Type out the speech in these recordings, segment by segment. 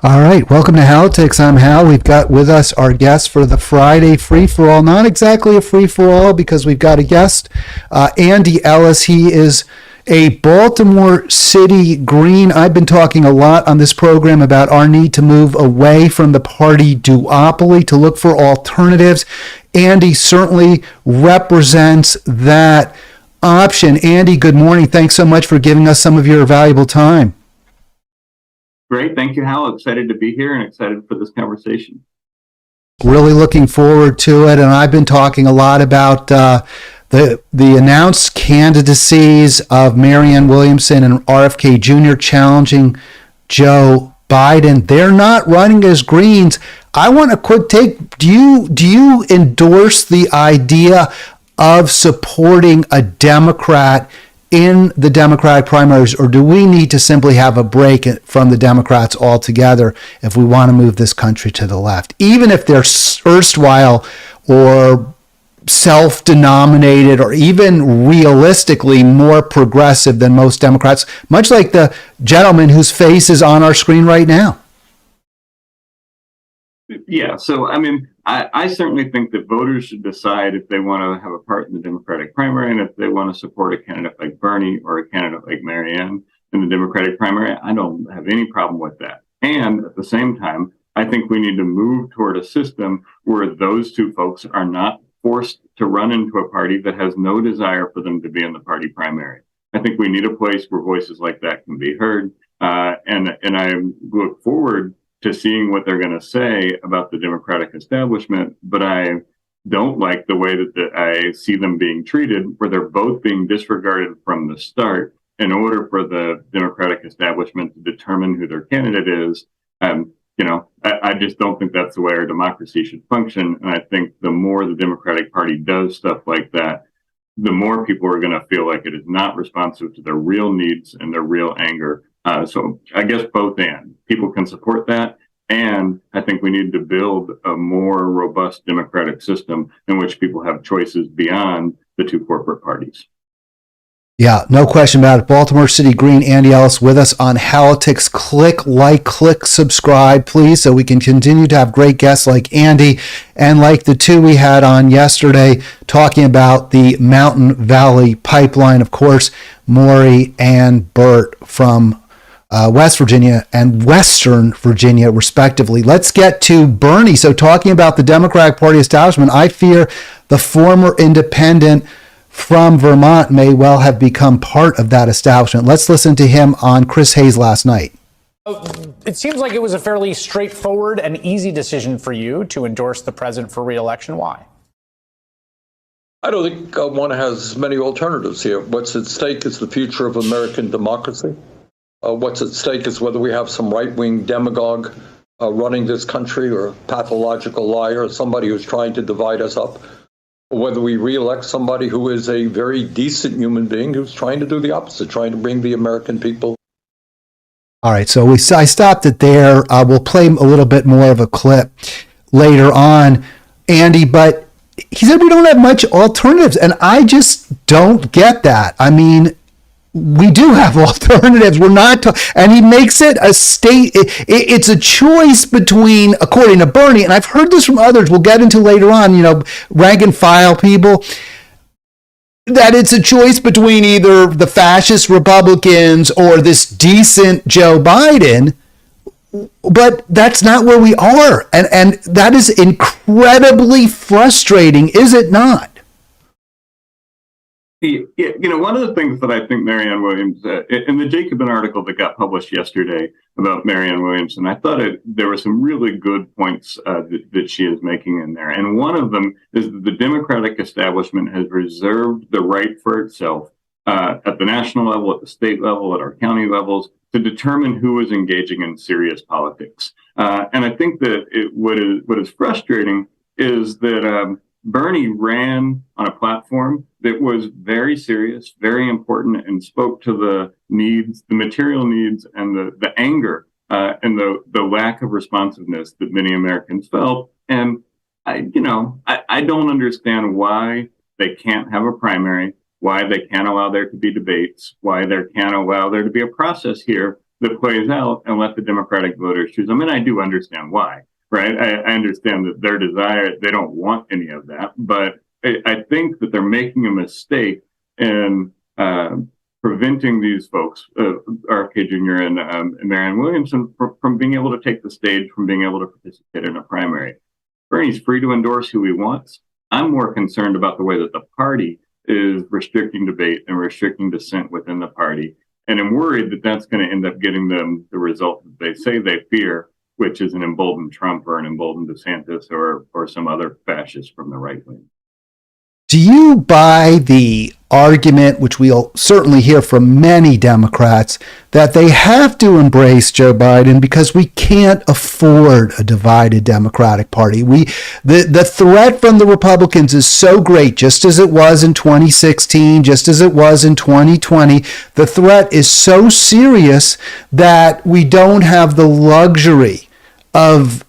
All right, welcome to Halitics. I'm Hal. We've got with us our guest for the Friday free-for-all. Not exactly a free-for-all because we've got a guest, Andy Ellis. He is a Baltimore City Green. I've been talking a lot on this program about our need to move away from the party duopoly to look for alternatives. Andy certainly represents that option. Andy, good morning. Thanks so much for giving us some of your valuable time. Great. Thank you, Hal. Excited to be here and excited for this conversation. Really looking forward to it. And I've been talking a lot about the announced candidacies of Marianne Williamson and RFK Jr. challenging Joe Biden. They're not running as Greens. I want a quick take. Do you endorse the idea of supporting a Democrat in the Democratic primaries, or do we need to simply have a break from the Democrats altogether if we want to move this country to the left, even if they're erstwhile or self-denominated or even realistically more progressive than most Democrats, much like the gentleman whose face is on our screen right now? Yeah, so I certainly think that voters should decide if they want to have a part in the Democratic primary, and if they want to support a candidate like Bernie or a candidate like Marianne in the Democratic primary. I don't have any problem with that. And at the same time, I think we need to move toward a system where those two folks are not forced to run into a party that has no desire for them to be in the party primary. I think we need a place where voices like that can be heard, and I look forward to seeing what they're going to say about the Democratic establishment, but I don't like the way that I see them being treated, where they're both being disregarded from the start in order for the Democratic establishment to determine who their candidate is. I just don't think that's the way our democracy should function. And I think the more the Democratic Party does stuff like that, the more people are going to feel like it is not responsive to their real needs and their real anger. So I guess both and. People can support that. And I think we need to build a more robust democratic system in which people have choices beyond the two corporate parties. Yeah, no question about it. Baltimore City Green, Andy Ellis with us on Halitics. Click like, click subscribe, please, so we can continue to have great guests like Andy and like the two we had on yesterday talking about the Mountain Valley Pipeline. Of course, Maury and Bert from West Virginia and Western Virginia, respectively. Let's get to Bernie. So talking about the Democratic Party establishment, I fear the former independent from Vermont may well have become part of that establishment. Let's listen to him on Chris Hayes last night. It seems like it was a fairly straightforward and easy decision for you to endorse the president for re-election. Why? I don't think one has many alternatives here. What's at stake is the future of American democracy. What's at stake is whether we have some right-wing demagogue running this country, or a pathological liar, or somebody who's trying to divide us up, or whether we re-elect somebody who is a very decent human being who's trying to do the opposite, trying to bring the American people. All right, so I stopped it there. We'll play a little bit more of a clip later on, Andy, but he said we don't have much alternatives, and I just don't get that. I mean, we do have alternatives. We're not, and he makes it a state. It's a choice between, according to Bernie, and I've heard this from others. We'll get into later on. Rank and file people. That it's a choice between either the fascist Republicans or this decent Joe Biden. But that's not where we are, and that is incredibly frustrating, is it not? One of the things that I think Marianne Williams, in the Jacobin article that got published yesterday about Marianne Williamson, I thought there were some really good points that she is making in there. And one of them is that the Democratic establishment has reserved the right for itself at the national level, at the state level, at our county levels, to determine who is engaging in serious politics. And I think that what is frustrating is that Bernie ran on a platform that was very serious, very important, and spoke to the needs, the material needs, and the anger and the lack of responsiveness that many Americans felt. And I don't understand why they can't have a primary, why they can't allow there to be debates, why they can't allow there to be a process here that plays out and let the Democratic voters choose. I mean, I do understand why, right? I understand that their desire, they don't want any of that, but I think that they're making a mistake in preventing these folks, RFK Jr. and Marianne Williamson, from being able to take the stage, from being able to participate in a primary. Bernie's free to endorse who he wants. I'm more concerned about the way that the party is restricting debate and restricting dissent within the party. And I'm worried that that's going to end up getting them the result that they say they fear, which is an emboldened Trump or an emboldened DeSantis or some other fascist from the right wing. Do you buy the argument, which we'll certainly hear from many Democrats, that they have to embrace Joe Biden because we can't afford a divided Democratic Party? The threat from the Republicans is so great, just as it was in 2016, just as it was in 2020. The threat is so serious that we don't have the luxury of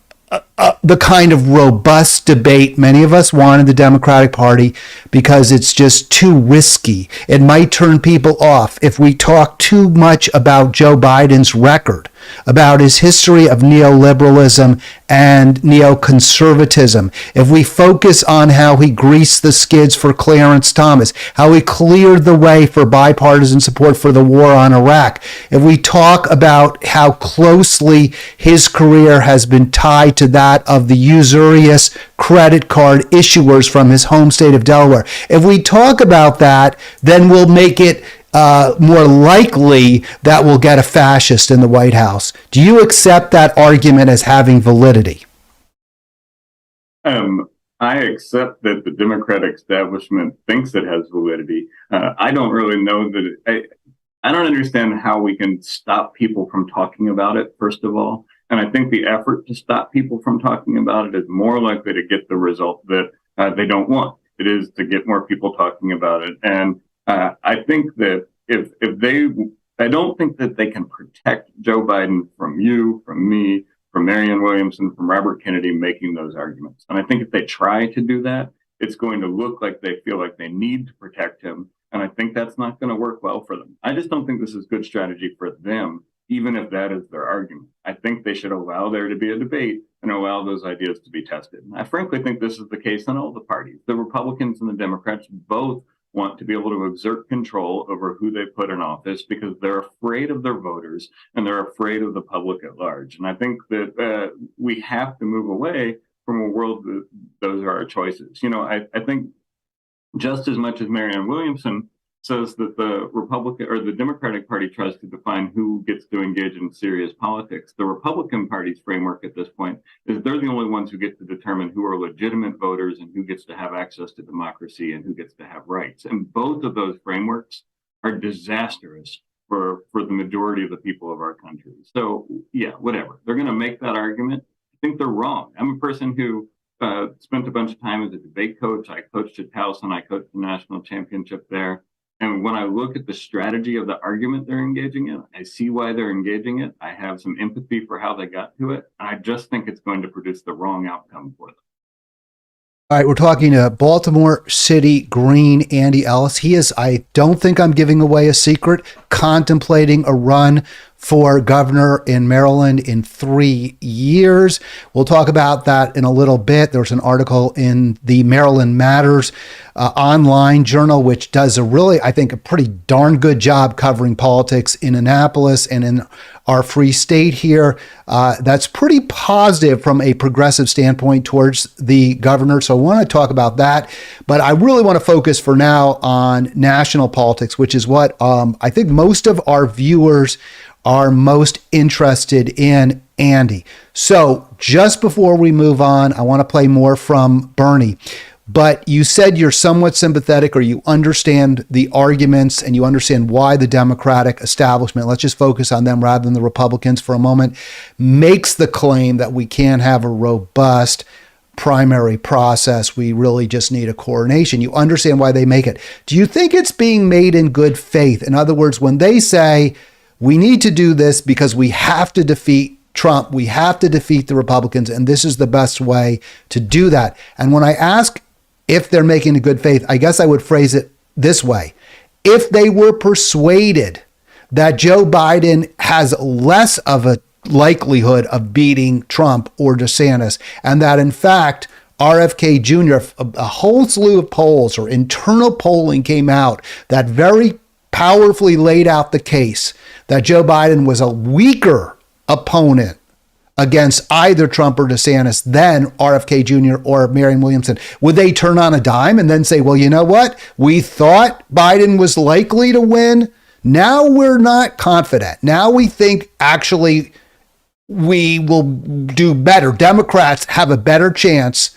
the kind of robust debate many of us want in the Democratic Party because it's just too risky. It might turn people off if we talk too much about Joe Biden's record, about his history of neoliberalism and neoconservatism. If we focus on how he greased the skids for Clarence Thomas, how he cleared the way for bipartisan support for the war on Iraq, if we talk about how closely his career has been tied to that of the usurious credit card issuers from his home state of Delaware, if we talk about that, then we'll make it more likely that we'll get a fascist in the White House. Do you accept that argument as having validity? I accept that the Democratic establishment thinks it has validity. I don't really know that I don't understand how we can stop people from talking about it, first of all. And I think the effort to stop people from talking about it is more likely to get the result that they don't want. It is to get more people talking about it. And I think that I don't think that they can protect Joe Biden from you, from me, from Marianne Williamson, from Robert Kennedy making those arguments. And I think if they try to do that, it's going to look like they feel like they need to protect him. And I think that's not going to work well for them. I just don't think this is good strategy for them, even if that is their argument. I think they should allow there to be a debate and allow those ideas to be tested. And I frankly think this is the case in all the parties. The Republicans and the Democrats both want to be able to exert control over who they put in office because they're afraid of their voters and they're afraid of the public at large. And I think that we have to move away from a world that those are our choices. You know, I think just as much as Marianne Williamson says that the Republican or the Democratic Party tries to define who gets to engage in serious politics, the Republican Party's framework at this point is they're the only ones who get to determine who are legitimate voters and who gets to have access to democracy and who gets to have rights. And both of those frameworks are disastrous for the majority of the people of our country. So yeah, whatever. They're going to make that argument. I think they're wrong. I'm a person who spent a bunch of time as a debate coach. I coached at Towson. I coached the national championship there. And when I look at the strategy of the argument they're engaging in, I see why they're engaging it. I have some empathy for how they got to it. I just think it's going to produce the wrong outcome for them. All right, we're talking to Baltimore City Green Andy Ellis. He is, I don't think I'm giving away a secret, contemplating a run for governor in Maryland in 3 years. We'll talk about that in a little bit. There's an article in the Maryland Matters online journal, which does a really, I think, a pretty darn good job covering politics in Annapolis and in our free state here. That's pretty positive from a progressive standpoint towards the governor. So I want to talk about that. But I really want to focus for now on national politics, which is what I think most of our viewers are most interested in, Andy. So just before we move on, I want to play more from Bernie. But you said you're somewhat sympathetic, or you understand the arguments and you understand why the Democratic establishment, let's just focus on them rather than the Republicans for a moment, makes the claim that we can't have a robust primary process. We really just need a coronation. You understand why they make it. Do you think it's being made in good faith? In other words, when they say, we need to do this because we have to defeat Trump, we have to defeat the Republicans, and this is the best way to do that. And when I ask if they're making a good faith, I guess I would phrase it this way. If they were persuaded that Joe Biden has less of a likelihood of beating Trump or DeSantis, and that in fact, RFK Jr., a whole slew of polls or internal polling came out that very powerfully laid out the case that Joe Biden was a weaker opponent against either Trump or DeSantis than RFK Jr. or Marianne Williamson. Would they turn on a dime and then say, well, you know what? We thought Biden was likely to win. Now we're not confident. Now we think actually we will do better. Democrats have a better chance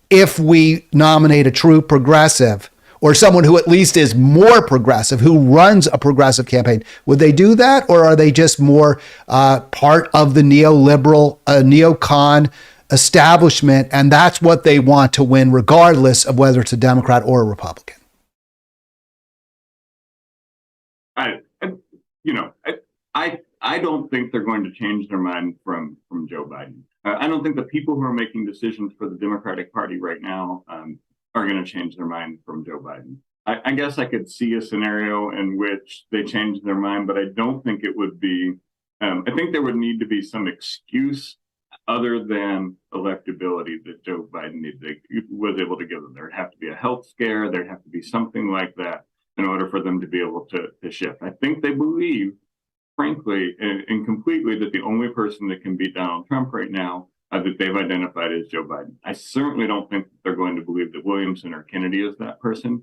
if we nominate a true progressive or someone who at least is more progressive, who runs a progressive campaign. Would they do that? Or are they just more part of the neoliberal, neocon establishment? And that's what they want to win, regardless of whether it's a Democrat or a Republican. I don't think they're going to change their mind from Joe Biden. I don't think the people who are making decisions for the Democratic Party right now are going to change their mind from Joe Biden. I guess I could see a scenario in which they change their mind, but I don't think it would be, I think there would need to be some excuse other than electability that Joe Biden was able to give them. There'd have to be a health scare. There'd have to be something like that in order for them to be able to shift. I think they believe, frankly, and completely, that the only person that can beat Donald Trump right now that they've identified as Joe Biden. I certainly don't think that they're going to believe that Williamson or Kennedy is that person.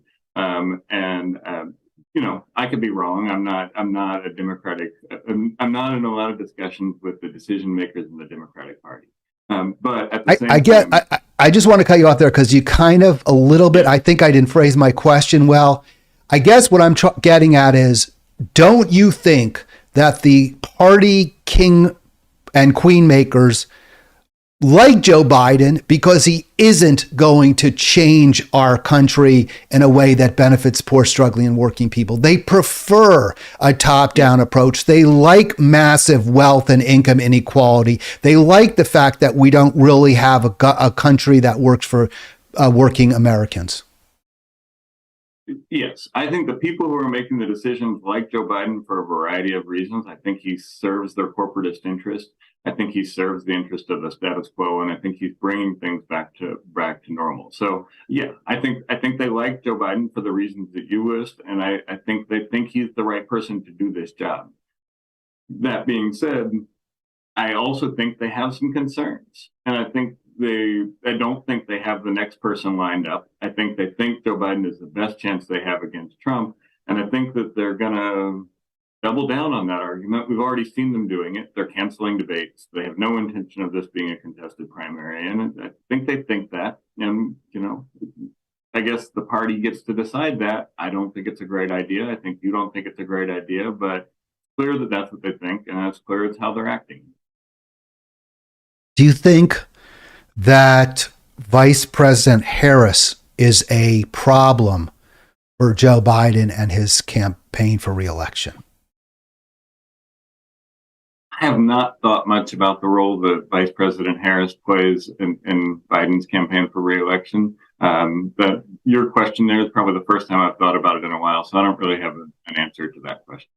I could be wrong. I'm not a Democratic. I'm not in a lot of discussions with the decision makers in the Democratic Party. But at the same time, I just want to cut you off there because you kind of a little bit. I think I didn't phrase my question well. I guess what I'm getting at is, don't you think that the party king and queen makers like Joe Biden, because he isn't going to change our country in a way that benefits poor, struggling, and working people? They prefer a top-down approach. They like massive wealth and income inequality. They like the fact that we don't really have a country that works for working Americans. Yes, I think the people who are making the decisions like Joe Biden for a variety of reasons. I think he serves their corporatist interest. I think he serves the interest of the status quo, and I think he's bringing things back to normal. So, yeah, I think they like Joe Biden for the reasons that you list, and I think they think he's the right person to do this job. That being said, I also think they have some concerns, and I don't think they have the next person lined up. I think they think Joe Biden is the best chance they have against Trump. And I think that they're going to double down on that argument. We've already seen them doing it. They're canceling debates. They have no intention of this being a contested primary. And I think they think that. And, I guess the party gets to decide that. I don't think it's a great idea. I think you don't think it's a great idea, but it's clear that that's what they think. And it's clear it's how they're acting. Do you think that Vice President Harris is a problem for Joe Biden and his campaign for re-election? I have not thought much about the role that Vice President Harris plays in Biden's campaign for re-election. But your question there is probably the first time I've thought about it in a while, so I don't really have an answer to that question.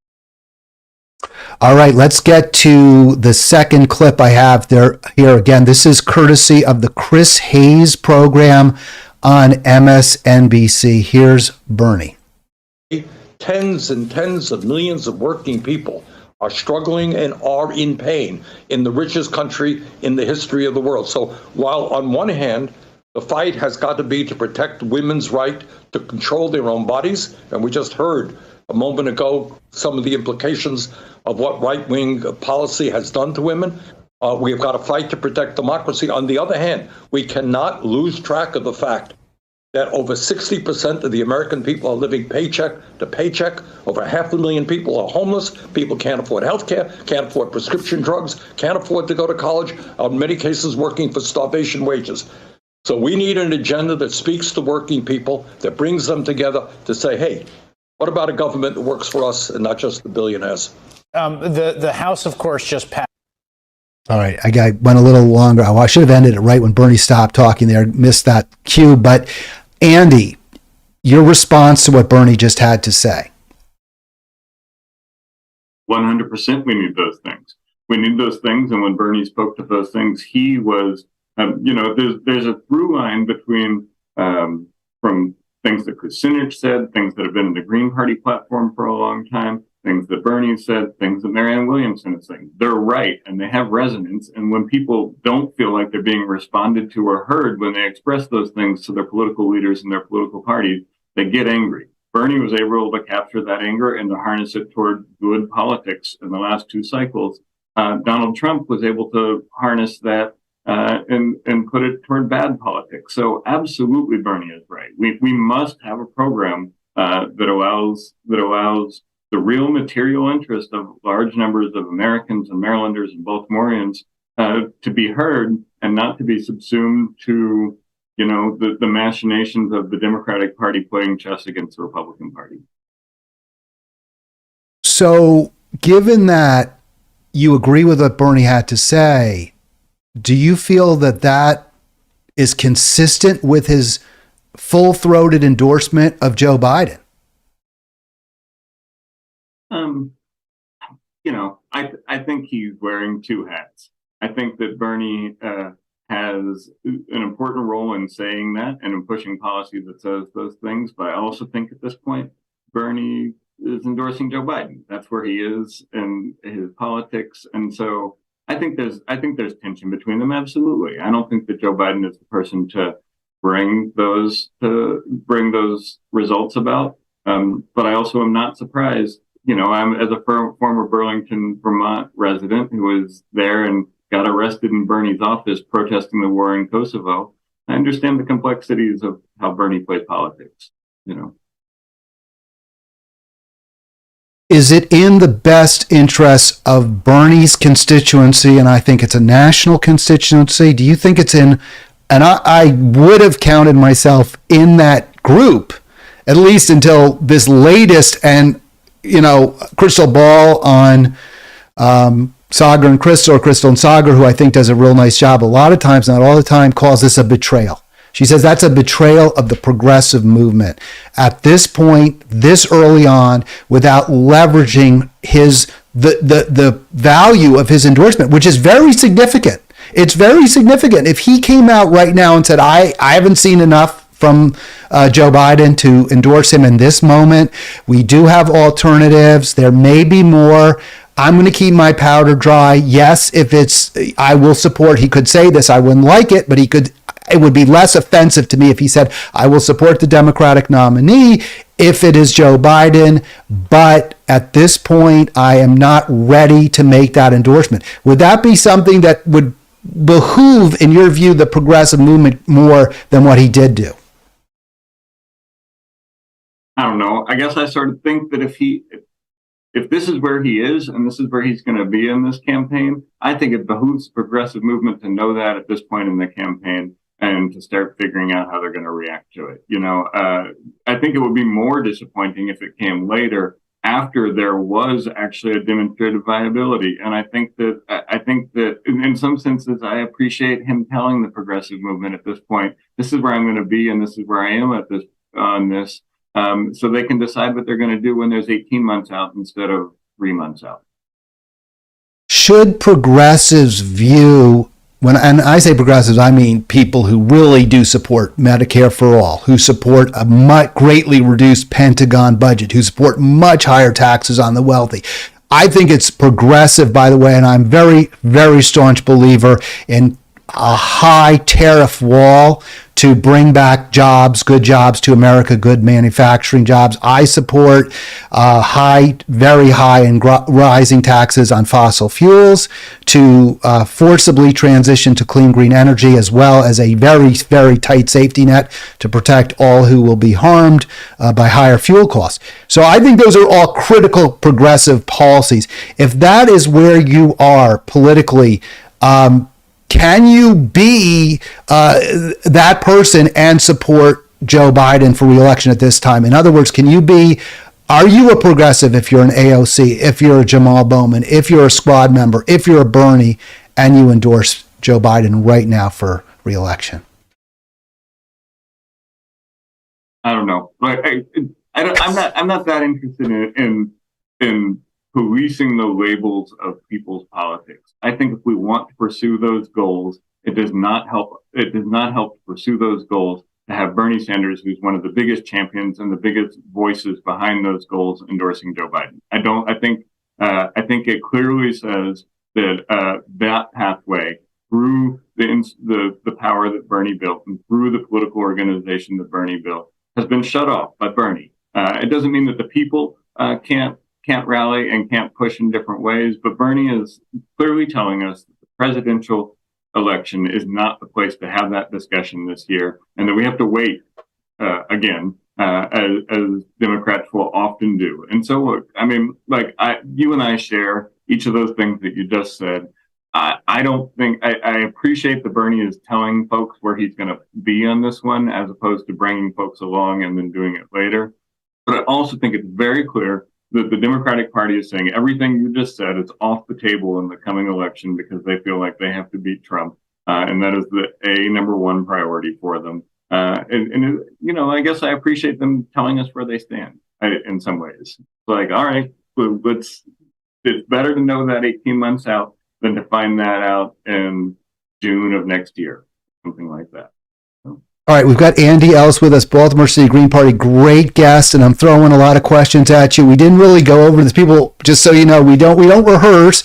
All right, let's get to the second clip I have there. Here again, this is courtesy of the Chris Hayes program on MSNBC. Here's Bernie. Tens and tens of millions of working people are struggling and are in pain in the richest country in the history of the world. So while on one hand, the fight has got to be to protect women's right to control their own bodies, and we just heard a moment ago some of the implications of what right-wing policy has done to women. We have got to fight to protect democracy. On the other hand, we cannot lose track of the fact that over 60% of the American people are living paycheck to paycheck. Over 500,000 people are homeless. People can't afford health care, can't afford prescription drugs, can't afford to go to college, in many cases working for starvation wages. So we need an agenda that speaks to working people, that brings them together to say, hey, what about a government that works for us and not just the billionaires? The House, of course, just passed. All right, I went a little longer. I should have ended it right when Bernie stopped talking there. Missed that cue. But Andy, your response to what Bernie just had to say. 100% we need those things. We need those things. And when Bernie spoke to those things, he was, there's a through line between from things that Kucinich said, things that have been in the Green Party platform for a long time, things that Bernie said, things that Marianne Williamson is saying. They're right and they have resonance. And when people don't feel like they're being responded to or heard when they express those things to their political leaders and their political parties, they get angry. Bernie was able to capture that anger and to harness it toward good politics in the last two cycles. Donald Trump was able to harness that and put it toward bad politics. So absolutely, Bernie is right. We must have a program that allows the real material interest of large numbers of Americans and Marylanders and Baltimoreans to be heard and not to be subsumed to the machinations of the Democratic Party playing chess against the Republican Party. So, given that you agree with what Bernie had to say, do you feel that that is consistent with his full-throated endorsement of Joe Biden? I think he's wearing two hats. I think that Bernie has an important role in saying that and in pushing policy that says those things. But I also think at this point, Bernie is endorsing Joe Biden. That's where he is in his politics. And so I think there's tension between them. Absolutely. I don't think that Joe Biden is the person to bring those results about. But I also am not surprised. I'm as a former Burlington, Vermont resident who was there and got arrested in Bernie's office protesting the war in Kosovo. I understand the complexities of how Bernie plays politics. Is it in the best interest of Bernie's constituency, and I think it's a national constituency? Do you think it's in, and I would have counted myself in that group, at least until this latest and, crystal ball on Sagar and Crystal, or Crystal and Sagar, who I think does a real nice job a lot of times, not all the time, calls this a betrayal. She says that's a betrayal of the progressive movement. At this point, this early on, without leveraging the value of his endorsement, which is very significant. It's very significant. If he came out right now and said, I haven't seen enough from Joe Biden to endorse him in this moment. We do have alternatives. There may be more. I'm going to keep my powder dry. Yes, I will support, he could say this, I wouldn't like it, but it would be less offensive to me if he said, I will support the Democratic nominee if it is Joe Biden, but at this point, I am not ready to make that endorsement. Would that be something that would behoove, in your view, the progressive movement more than what he did do? I don't know. I guess I sort of think that if this is where he is and this is where he's going to be in this campaign, I think it behooves the progressive movement to know that at this point in the campaign and to start figuring out how they're going to react to it. I think it would be more disappointing if it came later after there was actually a demonstrated viability. And I think that in some senses, I appreciate him telling the progressive movement at this point, this is where I'm going to be and this is where I am on this. So they can decide what they're going to do when there's 18 months out instead of 3 months out. Should progressives view, and I say progressives, I mean people who really do support Medicare for all, who support a greatly reduced Pentagon budget, who support much higher taxes on the wealthy. I think it's progressive, by the way, and I'm very, very staunch believer in a high tariff wall to bring back jobs, good jobs to America, good manufacturing jobs. I support very high and rising taxes on fossil fuels to forcibly transition to clean green energy, as well as a very, very tight safety net to protect all who will be harmed by higher fuel costs. So I think those are all critical progressive policies. If that is where you are politically, can you be that person and support Joe Biden for re-election at this time? In other words, are you a progressive if you're an AOC, if you're a Jamal Bowman, if you're a squad member, if you're a Bernie, and you endorse Joe Biden right now for re-election? I don't know. I'm not that interested in policing the labels of people's politics. I think if we want to pursue those goals, it does not help. It does not help to pursue those goals to have Bernie Sanders, who's one of the biggest champions and the biggest voices behind those goals, endorsing Joe Biden. I think it clearly says that that pathway through the power that Bernie built and through the political organization that Bernie built has been shut off by Bernie. It doesn't mean that the people can't rally and can't push in different ways, but Bernie is clearly telling us that the presidential election is not the place to have that discussion this year, and that we have to wait again, as Democrats will often do. And so, look, I mean, like you and I share each of those things that you just said. I don't think I appreciate that Bernie is telling folks where he's going to be on this one, as opposed to bringing folks along and then doing it later. But I also think it's very clear that the Democratic Party is saying everything you just said is off the table in the coming election because they feel like they have to beat Trump. And that is the number one priority for them. And you know, I guess I appreciate them telling us where they stand in some ways. It's like, all right, it's better to know that 18 months out than to find that out in June of next year, something like that. All right, we've got Andy Ellis with us, Baltimore City Green Party, great guest, and I'm throwing a lot of questions at you. We didn't really go over this. People, just so you know, we don't rehearse.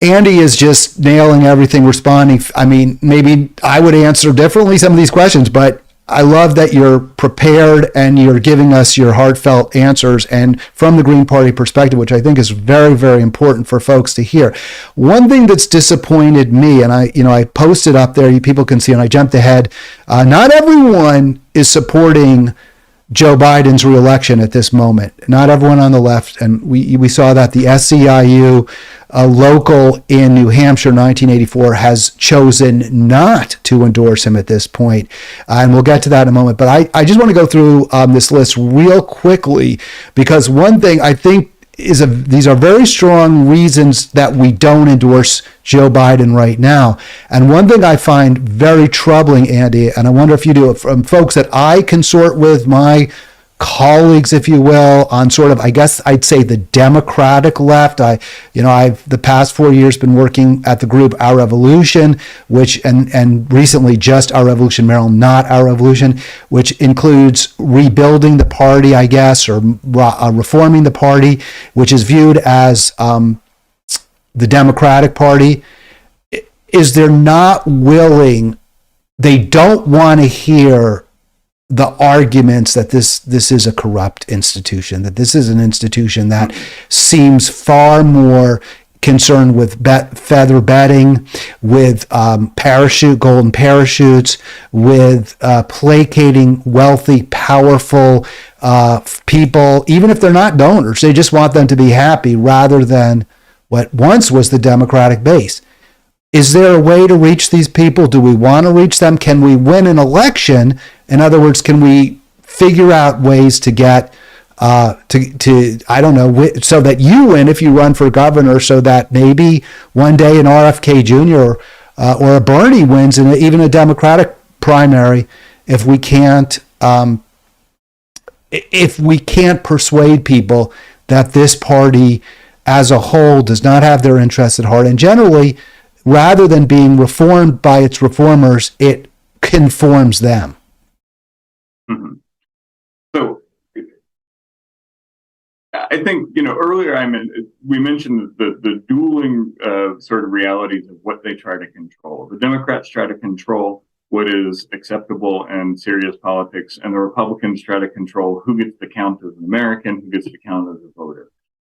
Andy is just nailing everything, responding. I mean, maybe I would answer differently some of these questions, but I love that you're prepared and you're giving us your heartfelt answers and from the Green Party perspective, which I think is very, very important for folks to hear. One thing that's disappointed me, and I posted up there, people can see, and I jumped ahead. Not everyone is supporting Joe Biden's reelection at this moment. Not everyone on the left, and we saw that the SEIU local in New Hampshire, 1984, has chosen not to endorse him at this point, and we'll get to that in a moment. But I just want to go through this list real quickly, because one thing I think these are very strong reasons that we don't endorse Joe Biden right now. And one thing I find very troubling, Andy, and I wonder if you do it, from folks that I consort with, my colleagues, if you will, on sort of, I guess I'd say, the Democratic left. I've the past 4 years been working at the group Our Revolution, which and recently just Our Revolution Maryland, not Our Revolution, which includes rebuilding the party, I guess, or reforming the party, which is viewed as the Democratic Party. Is they're not willing, they don't want to hear the arguments that this is a corrupt institution, that this is an institution that seems far more concerned with feather bedding, with golden parachutes, with placating wealthy, powerful people, even if they're not donors. They just want them to be happy rather than what once was the Democratic base. Is there a way to reach these people? Do we want to reach them? Can we win an election? In other words, can we figure out ways to get to I don't know, so that you win if you run for governor, so that maybe one day an RFK Jr. Or a Bernie wins in even a Democratic primary if we can't persuade people that this party as a whole does not have their interests at heart, and generally, rather than being reformed by its reformers, it conforms them. Mm-hmm. So I think, earlier we mentioned the dueling sort of realities of what they try to control. The Democrats try to control what is acceptable in serious politics, and the Republicans try to control who gets to count as an American, who gets to count as a voter.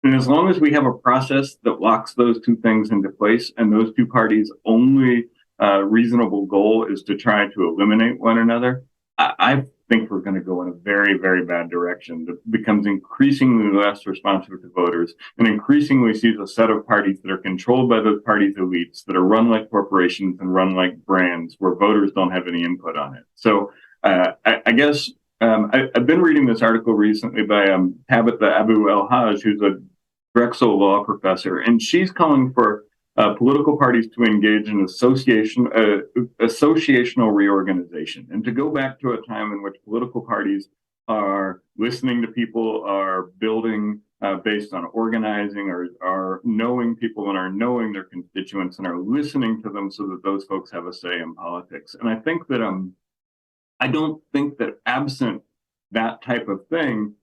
And as long as we have a process that locks those two things into place, and those two parties' only reasonable goal is to try to eliminate one another, I think we're going to go in a very, very bad direction that becomes increasingly less responsive to voters and increasingly sees a set of parties that are controlled by those parties' elites, that are run like corporations and run like brands, where voters don't have any input on it. So I guess I've been reading this article recently by Tabitha Abu-El-Haj, who's a Drexel law professor, and she's calling for political parties to engage in associational reorganization, and to go back to a time in which political parties are listening to people, are building based on organizing or knowing people and are knowing their constituents and are listening to them so that those folks have a say in politics. And I think that I don't think that absent that type of thing,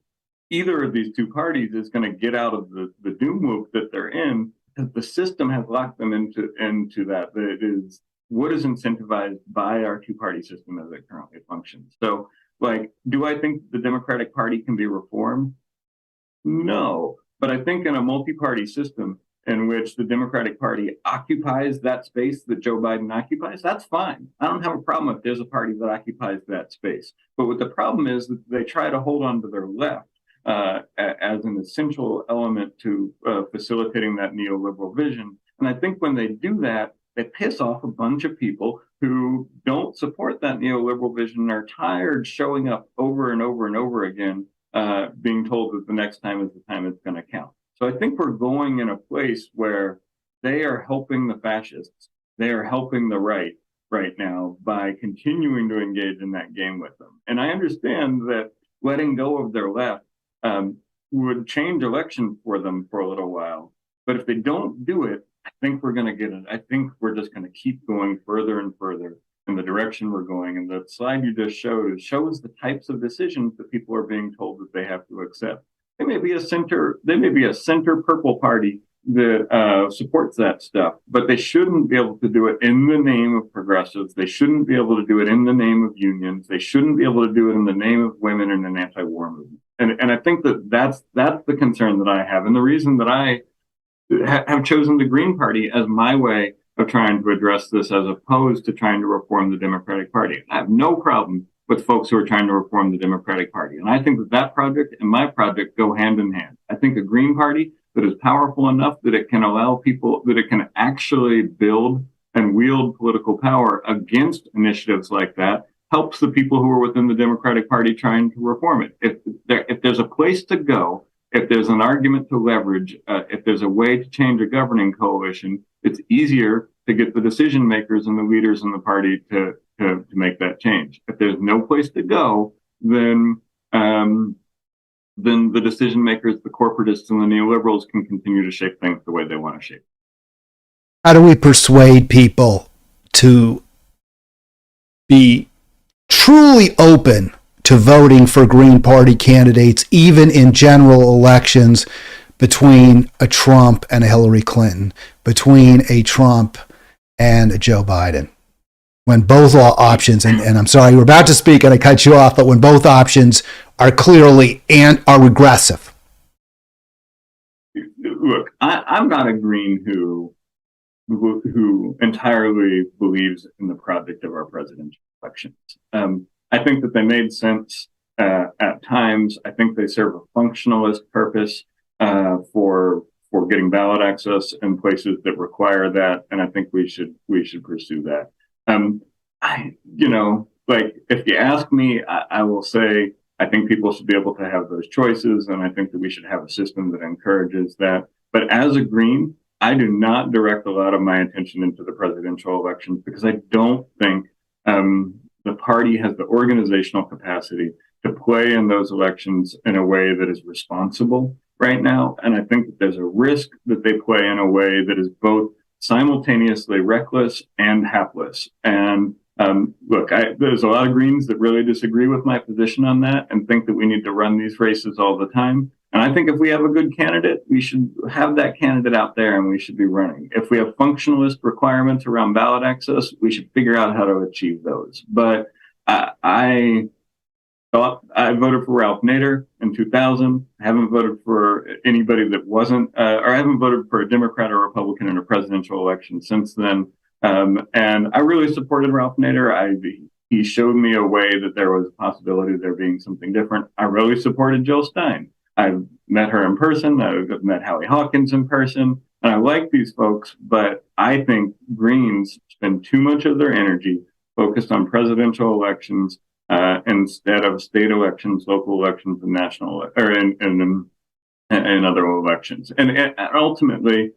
either of these two parties is going to get out of the doom loop that they're in, because the system has locked them into that. That it is what is incentivized by our two-party system as it currently functions. So, like, do I think the Democratic Party can be reformed? No, but I think in a multi-party system in which the Democratic Party occupies that space that Joe Biden occupies, that's fine. I don't have a problem if there's a party that occupies that space. But what the problem is that they try to hold on to their left as an essential element to facilitating that neoliberal vision. And I think when they do that, they piss off a bunch of people who don't support that neoliberal vision and are tired showing up over and over and over again, being told that the next time is the time it's going to count. So I think we're going in a place where they are helping the fascists. They are helping the right now by continuing to engage in that game with them. And I understand that letting go of their left would change elections for them for a little while. But if they don't do it, I think we're going to get it. I think we're just going to keep going further and further in the direction we're going. And the slide you just showed shows the types of decisions that people are being told that they have to accept. There may be a center purple party that supports that stuff, but they shouldn't be able to do it in the name of progressives. They shouldn't be able to do it in the name of unions. They shouldn't be able to do it in the name of women and an anti-war movement. And I think that's the concern that I have. And the reason that I have chosen the Green Party as my way of trying to address this, as opposed to trying to reform the Democratic Party. I have no problem with folks who are trying to reform the Democratic Party. And I think that project and my project go hand in hand. I think a Green Party that is powerful enough that it can allow people, that it can actually build and wield political power against initiatives like that, helps the people who are within the Democratic Party trying to reform it. If there's a place to go, if there's an argument to leverage, if there's a way to change a governing coalition, it's easier to get the decision makers and the leaders in the party to make that change. If there's no place to go, then the decision makers, the corporatists, and the neoliberals can continue to shape things the way they want to shape. How do we persuade people to be truly open to voting for Green Party candidates, even in general elections, between a Trump and a Hillary Clinton, between a Trump and a Joe Biden? When both options, and I'm sorry, you were about to speak and I cut you off, but when both options are clearly and are regressive. Look, I'm not a Green who entirely believes in the project of our presidential elections. I think that they made sense at times. I think they serve a functionalist purpose for getting ballot access in places that require that, and I think we should pursue that. If you ask me, I will say I think people should be able to have those choices, and I think that we should have a system that encourages that. But as a Green, I do not direct a lot of my attention into the presidential elections because I don't think the party has the organizational capacity to play in those elections in a way that is responsible right now. And I think that there's a risk that they play in a way that is both simultaneously reckless and hapless. And look, there's a lot of Greens that really disagree with my position on that and think that we need to run these races all the time. And I think if we have a good candidate, we should have that candidate out there and we should be running. If we have functionalist requirements around ballot access, we should figure out how to achieve those. But I thought I voted for Ralph Nader in 2000. I haven't voted for anybody that wasn't, or I haven't voted for a Democrat or Republican in a presidential election since then. And I really supported Ralph Nader. He showed me a way that there was a possibility of there being something different. I really supported Jill Stein. I've met her in person. I've met Hallie Hawkins in person. And I like these folks, but I think Greens spend too much of their energy focused on presidential elections instead of state elections, local elections, and national and other elections. And ultimately,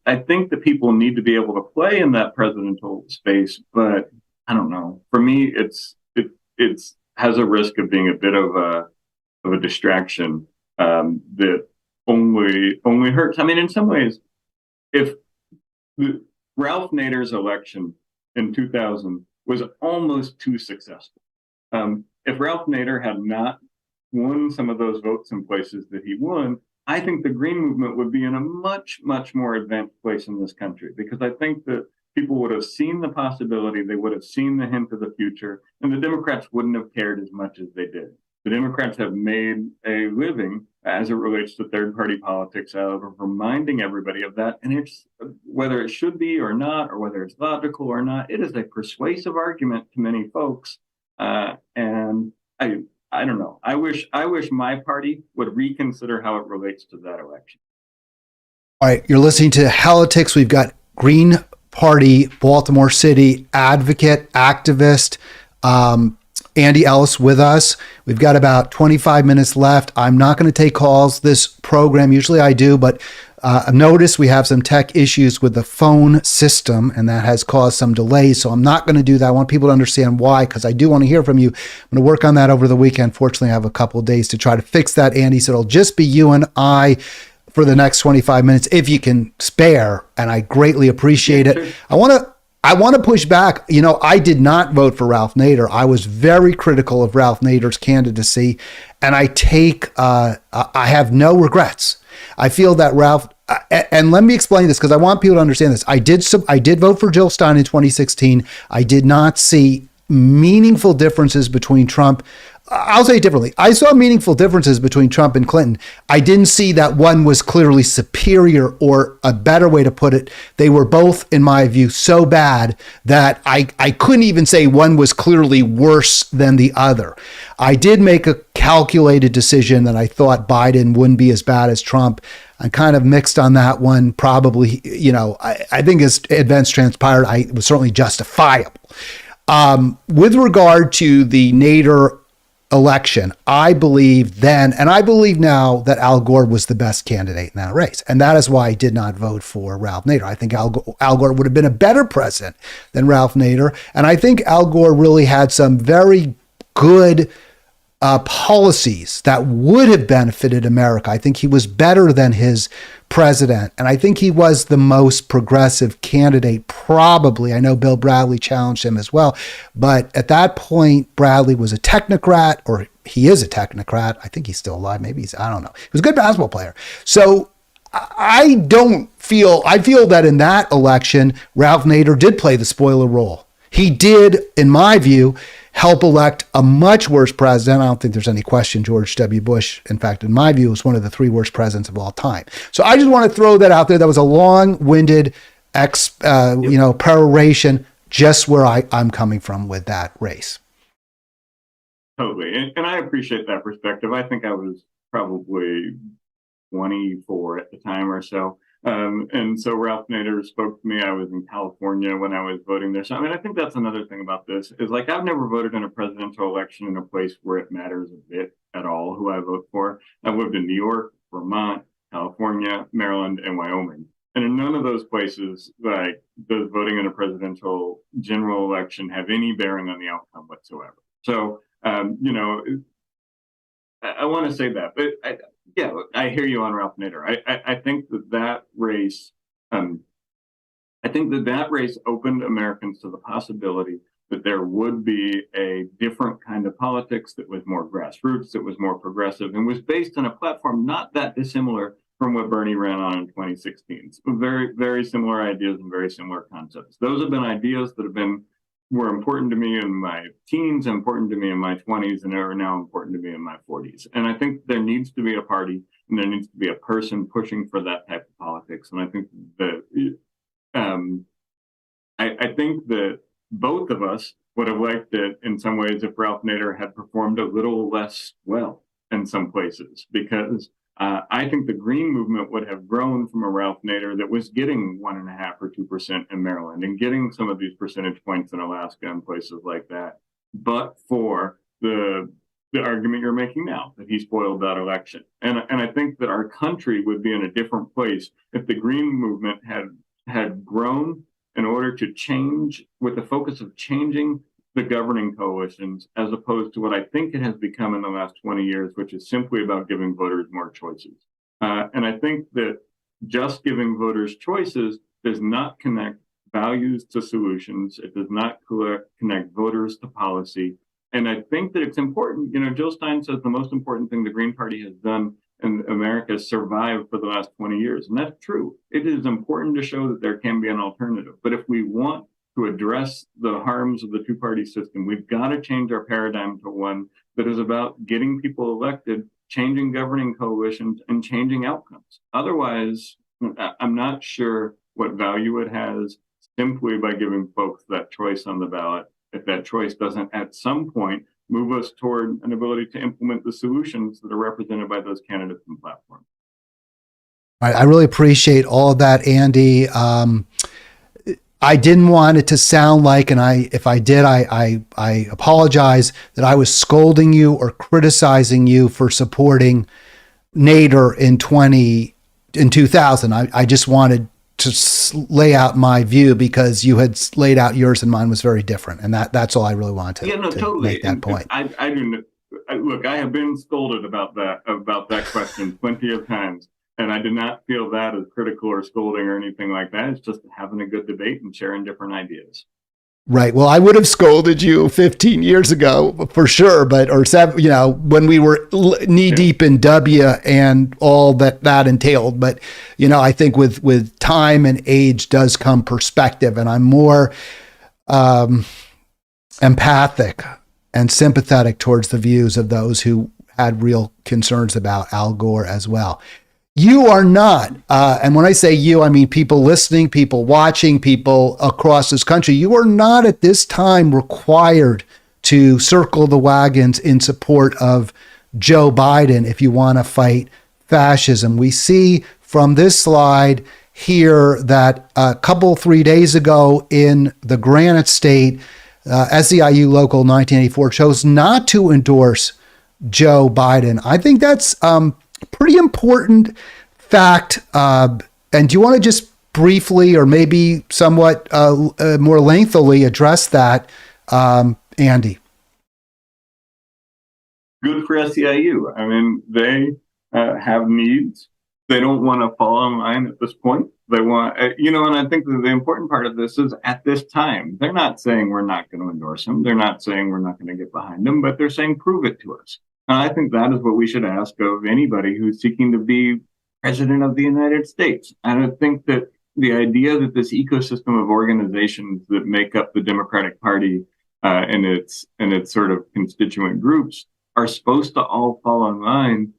I think that people need to be able to play in that presidential space, but I don't know. For me, it has a risk of being a bit of a distraction that only hurts. I mean, in some ways, if Ralph Nader's election in 2000 was almost too successful. If Ralph Nader had not won some of those votes in places that he won, I think the Green movement would be in a much, much more advanced place in this country, because I think that people would have seen the possibility, they would have seen the hint of the future, and the Democrats wouldn't have cared as much as they did. The Democrats have made a living as it relates to third-party politics out of reminding everybody of that. And it's whether it should be or not, or whether it's logical or not, it is a persuasive argument to many folks. And I don't know. I wish my party would reconsider how it relates to that election. All right, you're listening to Halitics. We've got Green Party, Baltimore City advocate, activist, Andy Ellis with us. We've got about 25 minutes left. I'm not going to take calls this program. Usually I do, but I've noticed we have some tech issues with the phone system, and that has caused some delays. So I'm not going to do that. I want people to understand why, because I do want to hear from you. I'm going to work on that over the weekend. Fortunately, I have a couple of days to try to fix that, Andy. So it'll just be you and I for the next 25 minutes, if you can spare, and I greatly appreciate it. I want to push back. You know, I did not vote for Ralph Nader. I was very critical of Ralph Nader's candidacy, and I have no regrets. I feel that Ralph, and let me explain this because I want people to understand this. I did vote for Jill Stein in 2016. I did not see meaningful differences between Trump. I'll say it differently. I saw meaningful differences between Trump and Clinton. I didn't see that one was clearly superior, or a better way to put it, they were both, in my view, so bad that I couldn't even say one was clearly worse than the other. I did make a calculated decision that I thought Biden wouldn't be as bad as Trump. I'm kind of mixed on that one. Probably, I think as events transpired, it was certainly justifiable. With regard to the Nader election, I believe then, and I believe now, that Al Gore was the best candidate in that race. And that is why I did not vote for Ralph Nader. I think Al Gore would have been a better president than Ralph Nader. And I think Al Gore really had some very good policies that would have benefited America. I think he was better than his president. And I think he was the most progressive candidate, probably. I know Bill Bradley challenged him as well. But at that point, Bradley was a technocrat, or he is a technocrat. I think he's still alive. Maybe I don't know. He was a good basketball player. So I feel that in that election, Ralph Nader did play the spoiler role. He did, in my view, help elect a much worse president. I don't think there's any question George W. Bush, in fact, in my view, was one of the 3 worst presidents of all time. So I just want to throw that out there. That was a long-winded peroration, just where I'm coming from with that race. Totally. And I appreciate that perspective. I think I was probably 24 at the time or so. And so Ralph Nader spoke to me. I was in California when I was voting there. So, I mean, I think that's another thing about this is, like, I've never voted in a presidential election in a place where it matters a bit at all who I vote for. I've lived in New York, Vermont, California, Maryland, and Wyoming. And in none of those places, like, does voting in a presidential general election have any bearing on the outcome whatsoever. So, I want to say that, but I hear you on Ralph Nader. I think that race, I think that race opened Americans to the possibility that there would be a different kind of politics that was more grassroots, that was more progressive, and was based on a platform not that dissimilar from what Bernie ran on in 2016. So very, very similar ideas and very similar concepts. Those have been ideas that were important to me in my teens, important to me in my 20s, and are now important to me in my 40s. And I think there needs to be a party, and there needs to be a person pushing for that type of politics. And I think that I think that both of us would have liked it in some ways if Ralph Nader had performed a little less well in some places, because I think the Green movement would have grown from a Ralph Nader that was getting 1.5 or 2% in Maryland and getting some of these percentage points in Alaska and places like that, but for the argument you're making now, that he spoiled that election. And I think that our country would be in a different place if the Green movement had grown in order to change, with the focus of changing the governing coalitions, as opposed to what I think it has become in the last 20 years, which is simply about giving voters more choices. And I think that just giving voters choices does not connect values to solutions. It does not connect voters to policy. And I think that it's important. Jill Stein says the most important thing the Green Party has done in America is survived for the last 20 years. And that's true. It is important to show that there can be an alternative. But if we want to address the harms of the two-party system, we've got to change our paradigm to one that is about getting people elected, changing governing coalitions, and changing outcomes. Otherwise, I'm not sure what value it has simply by giving folks that choice on the ballot, if that choice doesn't at some point move us toward an ability to implement the solutions that are represented by those candidates and platforms. All right, I really appreciate all of that, Andy. I didn't want it to sound like, and if I did, I apologize that I was scolding you or criticizing you for supporting Nader in 2000. I just wanted to lay out my view because you had laid out yours and mine was very different, and that's all I really wanted to totally make that point. I do. Look, I have been scolded about that question plenty of times. And I did not feel that as critical or scolding or anything like that. It's just having a good debate and sharing different ideas. Right. Well, I would have scolded you 15 years ago for sure, when we were knee deep in W and all that entailed. But, I think with time and age does come perspective, and I'm more empathic and sympathetic towards the views of those who had real concerns about Al Gore as well. You are not, and when I say you, I mean people listening, people watching, people across this country. You are not at this time required to circle the wagons in support of Joe Biden if you want to fight fascism. We see from this slide here that 3 days ago in the Granite State, SEIU Local 1984 chose not to endorse Joe Biden. I think that's pretty important fact. And do you want to just briefly or maybe somewhat more lengthily address that, Andy? Good for SEIU. I mean, they have needs. They don't want to fall in line at this point. They want, and I think that the important part of this is at this time, they're not saying we're not going to endorse him. They're not saying we're not going to get behind him, but they're saying prove it to us. And I think that is what we should ask of anybody who's seeking to be president of the United States. And I think that the idea that this ecosystem of organizations that make up the Democratic Party and its sort of constituent groups are supposed to all fall in line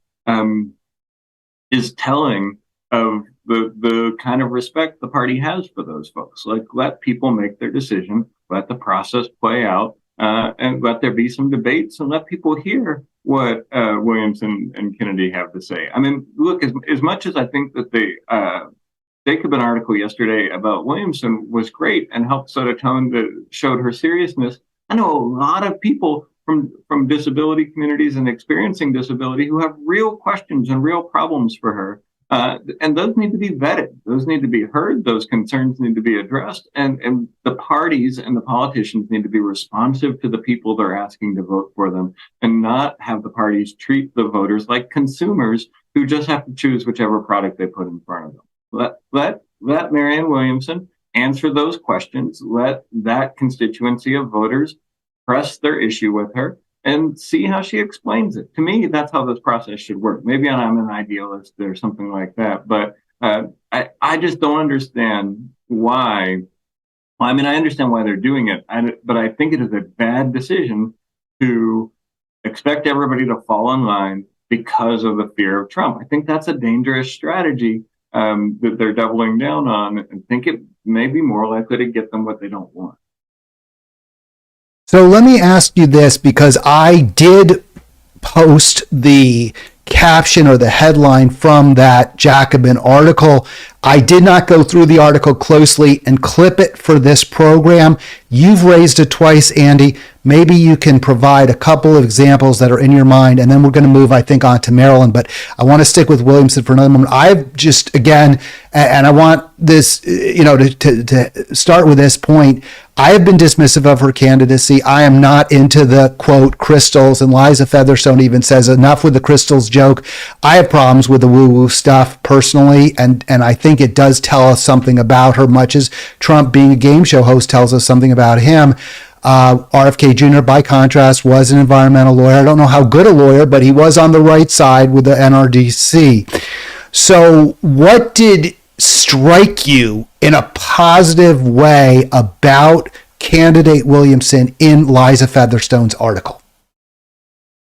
is telling of the kind of respect the party has for those folks. Like, let people make their decision, let the process play out, and let there be some debates, and let people hear what Williamson and Kennedy have to say. I mean, look, as much as I think that the Jacobin article yesterday about Williamson was great and helped set a tone that showed her seriousness, I know a lot of people from disability communities and experiencing disability who have real questions and real problems for her. And those need to be vetted. Those need to be heard. Those concerns need to be addressed. And the parties and the politicians need to be responsive to the people they're asking to vote for them and not have the parties treat the voters like consumers who just have to choose whichever product they put in front of them. Let Marianne Williamson answer those questions. Let that constituency of voters press their issue with her and see how she explains it. To me, that's how this process should work. Maybe I'm an idealist or something like that, but I just don't understand why. Well, I mean, I understand why they're doing it, but I think it is a bad decision to expect everybody to fall in line because of the fear of Trump. I think that's a dangerous strategy that they're doubling down on, and think it may be more likely to get them what they don't want. So let me ask you this, because I did post the caption or the headline from that Jacobin article. I did not go through the article closely and clip it for this program. You've raised it twice, Andy. Maybe you can provide a couple of examples that are in your mind, and then we're going to move, I think, on to Maryland. But I want to stick with Williamson for another moment. I've just, again, and I want this, to start with this point. I have been dismissive of her candidacy. I am not into the, quote, crystals, and Liza Featherstone even says, enough with the crystals joke. I have problems with the woo-woo stuff personally, and I think it does tell us something about her, much as Trump, being a game show host, tells us something about him. RFK Jr., by contrast, was an environmental lawyer. I don't know how good a lawyer, but he was on the right side with the NRDC. So what did strike you in a positive way about candidate Williamson in Liza Featherstone's article?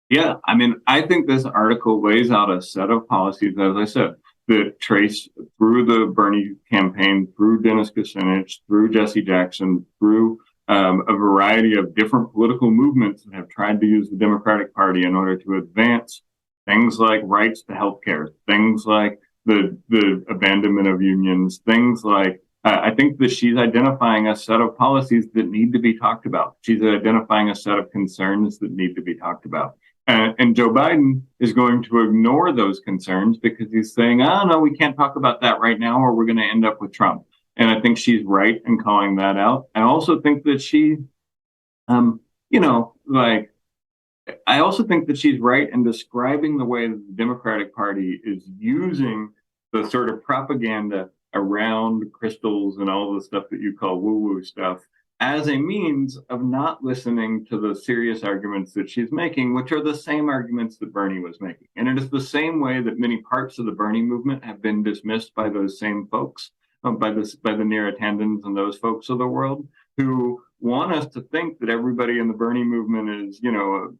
Yeah, I mean, I think this article lays out a set of policies, as I said, that trace through the Bernie campaign, through Dennis Kucinich, through Jesse Jackson, through a variety of different political movements that have tried to use the Democratic Party in order to advance things like rights to healthcare, things like the abandonment of unions, things like, I think that she's identifying a set of policies that need to be talked about. She's identifying a set of concerns that need to be talked about. And Joe Biden is going to ignore those concerns because he's saying, oh, no, we can't talk about that right now, or we're going to end up with Trump. And I think she's right in calling that out. I also think that she, I also think that she's right in describing the way that the Democratic Party is using the sort of propaganda around crystals and all the stuff that you call woo-woo stuff as a means of not listening to the serious arguments that she's making, which are the same arguments that Bernie was making. And it is the same way that many parts of the Bernie movement have been dismissed by those same folks, by the Neera Tandons and those folks of the world who want us to think that everybody in the Bernie movement is,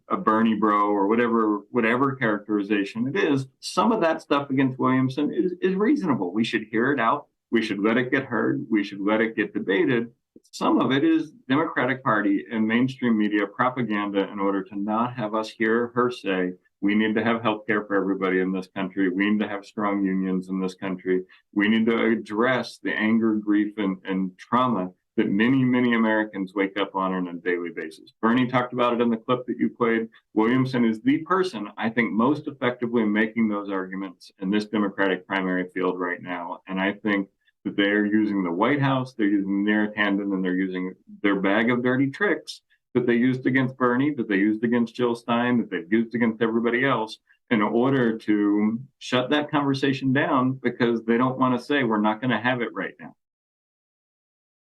a Bernie bro or whatever characterization it is. Some of that stuff against Williamson is reasonable. We should hear it out. We should let it get heard. We should let it get debated. Some of it is Democratic Party and mainstream media propaganda in order to not have us hear her say, we need to have health care for everybody in this country. We need to have strong unions in this country. We need to address the anger, grief, and trauma that many, many Americans wake up on a daily basis. Bernie talked about it in the clip that you played. Williamson is the person, I think, most effectively making those arguments in this Democratic primary field right now. And I think that they are using the White House, they're using Neera Tandon, and they're using their bag of dirty tricks that they used against Bernie, that they used against Jill Stein, that they've used against everybody else in order to shut that conversation down because they don't want to say we're not going to have it right now.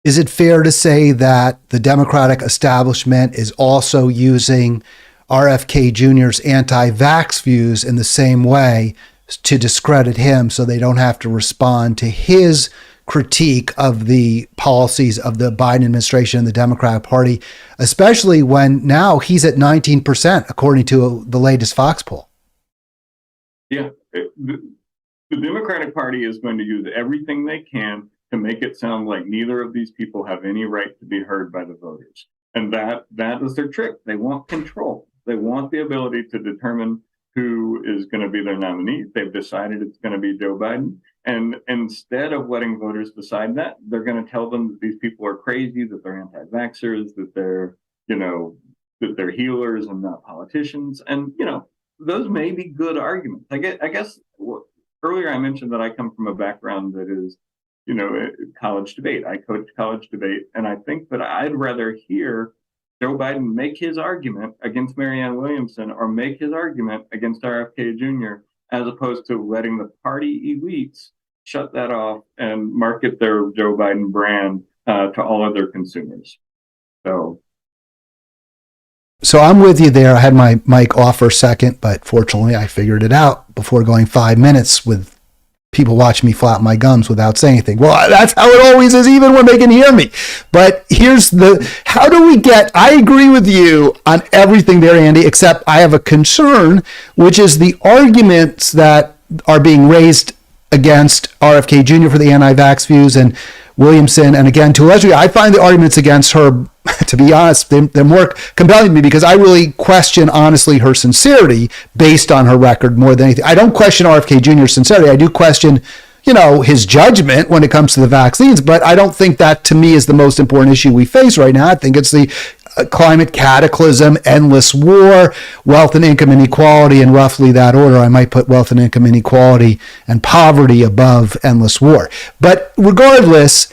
Is it fair to say that the Democratic establishment is also using RFK Jr.'s anti-vax views in the same way to discredit him so they don't have to respond to his critique of the policies of the Biden administration and the Democratic Party, especially when now he's at 19%, according to the latest Fox poll? Yeah, the Democratic Party is going to use everything they can to make it sound like neither of these people have any right to be heard by the voters. And that is their trick. They want control. They want the ability to determine who is going to be their nominee. They've decided it's going to be Joe Biden. And instead of letting voters decide that, they're going to tell them that these people are crazy, that they're anti-vaxxers, that they're, that they're healers and not politicians. And, those may be good arguments. I guess earlier I mentioned that I come from a background that is, college debate. I coached college debate. And I think that I'd rather hear Joe Biden make his argument against Marianne Williamson or make his argument against RFK Jr. as opposed to letting the party elites shut that off and market their Joe Biden brand to all of their consumers. So I'm with you there. I had my mic off for a second, but fortunately I figured it out before going 5 minutes with people watching me flap my gums without saying anything. Well, that's how it always is, even when they can hear me. But here's how do we I agree with you on everything there, Andy, except I have a concern, which is the arguments that are being raised against RFK Jr. for the anti-vax views and Williamson. And again, to a lesser degree, I find the arguments against her, to be honest, they're more compelling to me because I really question, honestly, her sincerity based on her record more than anything. I don't question RFK Jr.'s sincerity. I do question, his judgment when it comes to the vaccines. But I don't think that, to me, is the most important issue we face right now. I think it's the climate cataclysm, endless war, wealth and income inequality in roughly that order. I might put wealth and income inequality and poverty above endless war. But regardless,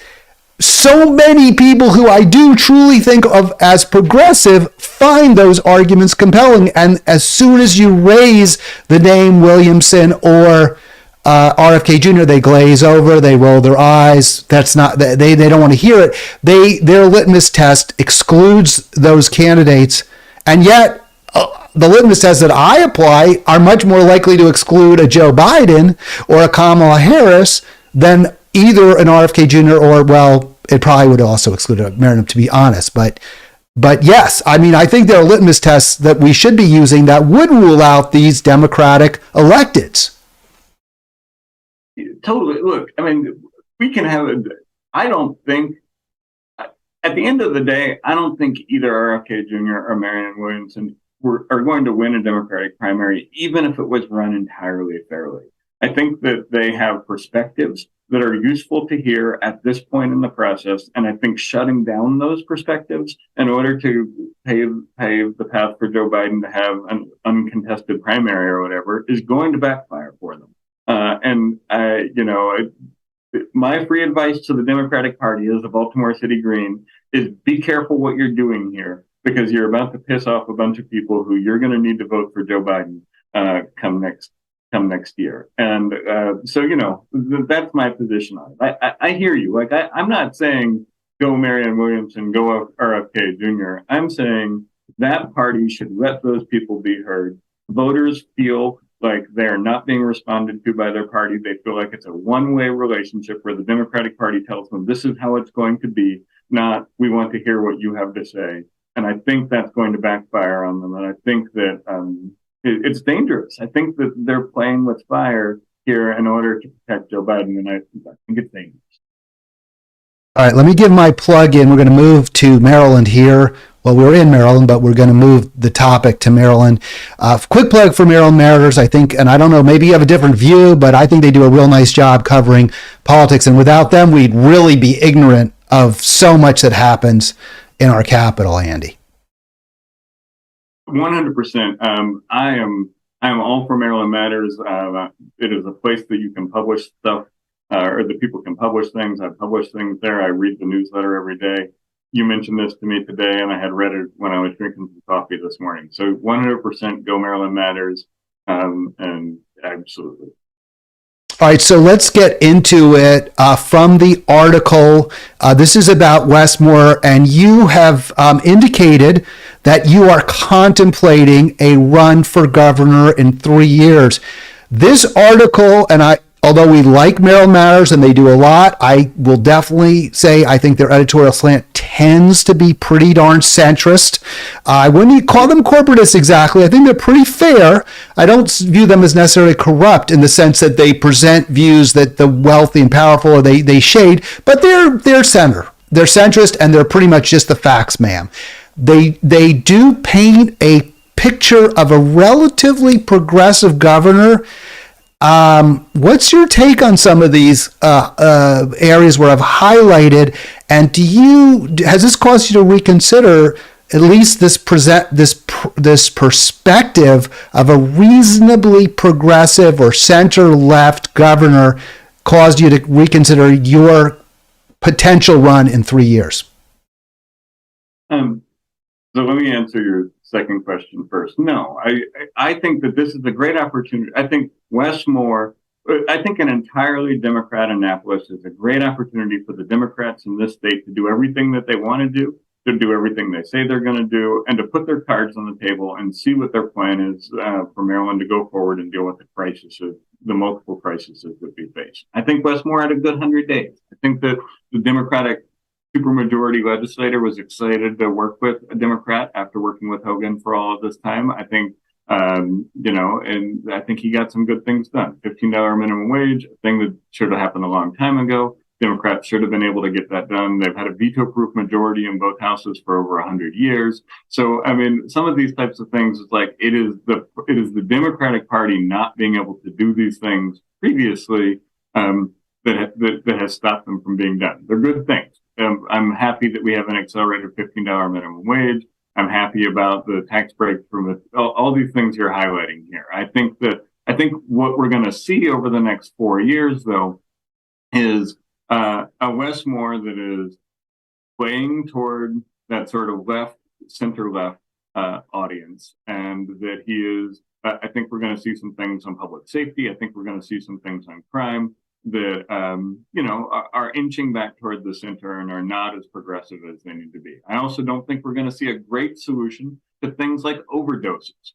so many people who I do truly think of as progressive find those arguments compelling. And as soon as you raise the name Williamson or RFK Jr., they glaze over, they roll their eyes. That's not, they don't want to hear it. Their litmus test excludes those candidates. And yet the litmus tests that I apply are much more likely to exclude a Joe Biden or a Kamala Harris than either an RFK Jr. or, well, it probably would also exclude a Marin, to be honest. But yes, I mean, I think there are litmus tests that we should be using that would rule out these Democratic electeds. Totally. Look, I mean, we can have I don't think, at the end of the day, I don't think either RFK Jr. or Marianne Williamson are going to win a Democratic primary, even if it was run entirely fairly. I think that they have perspectives that are useful to hear at this point in the process. And I think shutting down those perspectives in order to pave the path for Joe Biden to have an uncontested primary or whatever is going to backfire for them. My free advice to the Democratic Party as a Baltimore City Green is be careful what you're doing here, because you're about to piss off a bunch of people who you're going to need to vote for Joe Biden come next year. And that's my position on it. I hear you. Like, I'm not saying go Marianne Williamson, go RFK Jr. I'm saying that party should let those people be heard. Voters feel like they're not being responded to by their party. They feel like it's a one-way relationship where the Democratic Party tells them this is how it's going to be, not we want to hear what you have to say. And I think that's going to backfire on them. And I think that it's dangerous. I think that they're playing with fire here in order to protect Joe Biden. And I think it's dangerous. All right, let me give my plug in. We're going to move to Maryland here. Well, we're in Maryland, but we're going to move the topic to Maryland. Quick plug for Maryland Mariners, I think, and I don't know, maybe you have a different view, but I think they do a real nice job covering politics. And without them, we'd really be ignorant of so much that happens in our capital, Andy. 100%. I am all for Maryland Matters. It is a place that you can publish stuff, or that people can publish things. I publish things there. I read the newsletter every day. You mentioned this to me today, and I had read it when I was drinking some coffee this morning. So 100% go Maryland Matters, and absolutely. All right, so let's get into it. From the article, this is about Westmore, and you have indicated that you are contemplating a run for governor in 3 years. This article, and although we like Maryland Matters and they do a lot, I will definitely say I think their editorial slant tends to be pretty darn centrist. I wouldn't call them corporatist exactly. I think they're pretty fair. I don't view them as necessarily corrupt in the sense that they present views that the wealthy and powerful, or they shade, but they're center. They're centrist, and they're pretty much just the facts, ma'am. They do paint a picture of a relatively progressive governor. What's your take on some of these areas where I've highlighted, and has this caused you to reconsider at least this perspective of a reasonably progressive or center-left governor caused you to reconsider your potential run in 3 years? So let me answer your second question first. No, I think that this is a great opportunity. I think an entirely Democrat Annapolis is a great opportunity for the Democrats in this state to do everything that they want to do everything they say they're going to do, and to put their cards on the table and see what their plan is for Maryland to go forward and deal with the multiple crises that we face. I think Westmore had a good 100 days. I think that the Democratic supermajority legislator was excited to work with a Democrat after working with Hogan for all of this time. I think, and I think he got some good things done. $15 minimum wage, a thing that should have happened a long time ago. Democrats should have been able to get that done. They've had a veto-proof majority in both houses for over 100 years. So, I mean, some of these types of things is like, it is the Democratic Party not being able to do these things previously that has stopped them from being done. They're good things. I'm happy that we have an accelerated $15 minimum wage. I'm happy about the tax break from all these things you're highlighting here. I think what we're going to see over the next 4 years, though, is a Westmore that is playing toward that sort of center left audience, and that he is. I think we're going to see some things on public safety. I think we're going to see some things on crime that are inching back toward the center and are not as progressive as they need to be. I also don't think we're going to see a great solution to things like overdoses,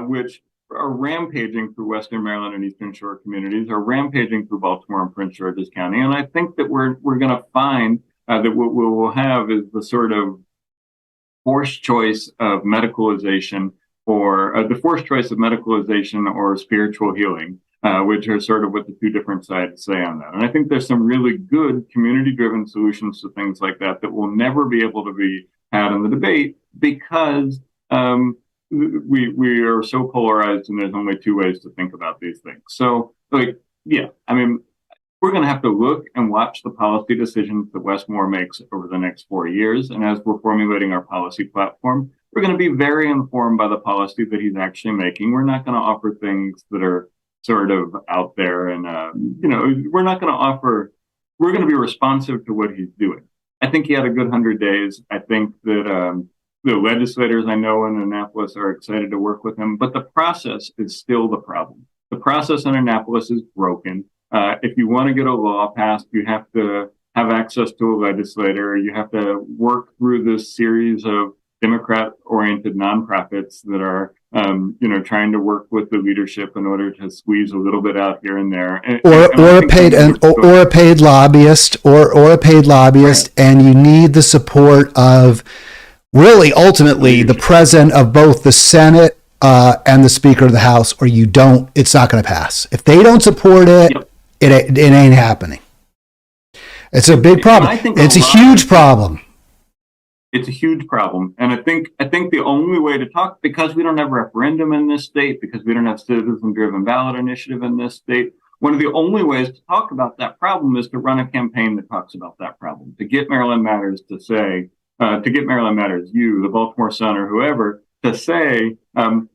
which are rampaging through Western Maryland and Eastern Shore communities, are rampaging through Baltimore and Prince George's County. And I think that we're going to find that what we'll have is the sort of forced choice of medicalization, or the forced choice of medicalization or spiritual healing, which are sort of what the two different sides say on that. And I think there's some really good community-driven solutions to things like that will never be able to be had in the debate, because we are so polarized, and there's only two ways to think about these things. So, we're going to have to look and watch the policy decisions that Westmore makes over the next 4 years. And as we're formulating our policy platform, we're going to be very informed by the policy that he's actually making. We're not going to offer things that are sort of out there, and we're going to be responsive to what he's doing. I think he had a good 100 days. I think that the legislators I know in Annapolis are excited to work with him, but the process is still the problem. The process in Annapolis is broken. If you want to get a law passed, you have to have access to a legislator. You have to work through this series of Democrat-oriented nonprofits that are, trying to work with the leadership in order to squeeze a little bit out here and there, or a paid lobbyist, Right. and you need the support of really ultimately the president of both the Senate and the Speaker of the House, or you don't. It's not going to pass. If they don't support it, Yep. it ain't happening. It's a big problem. It's a huge problem. It's a huge problem. And I think the only way to talk, because we don't have referendum in this state, because we don't have citizen-driven ballot initiative in this state, one of the only ways to talk about that problem is to run a campaign that talks about that problem, to get Maryland Matters to say, you, the Baltimore Sun, or whoever, to say,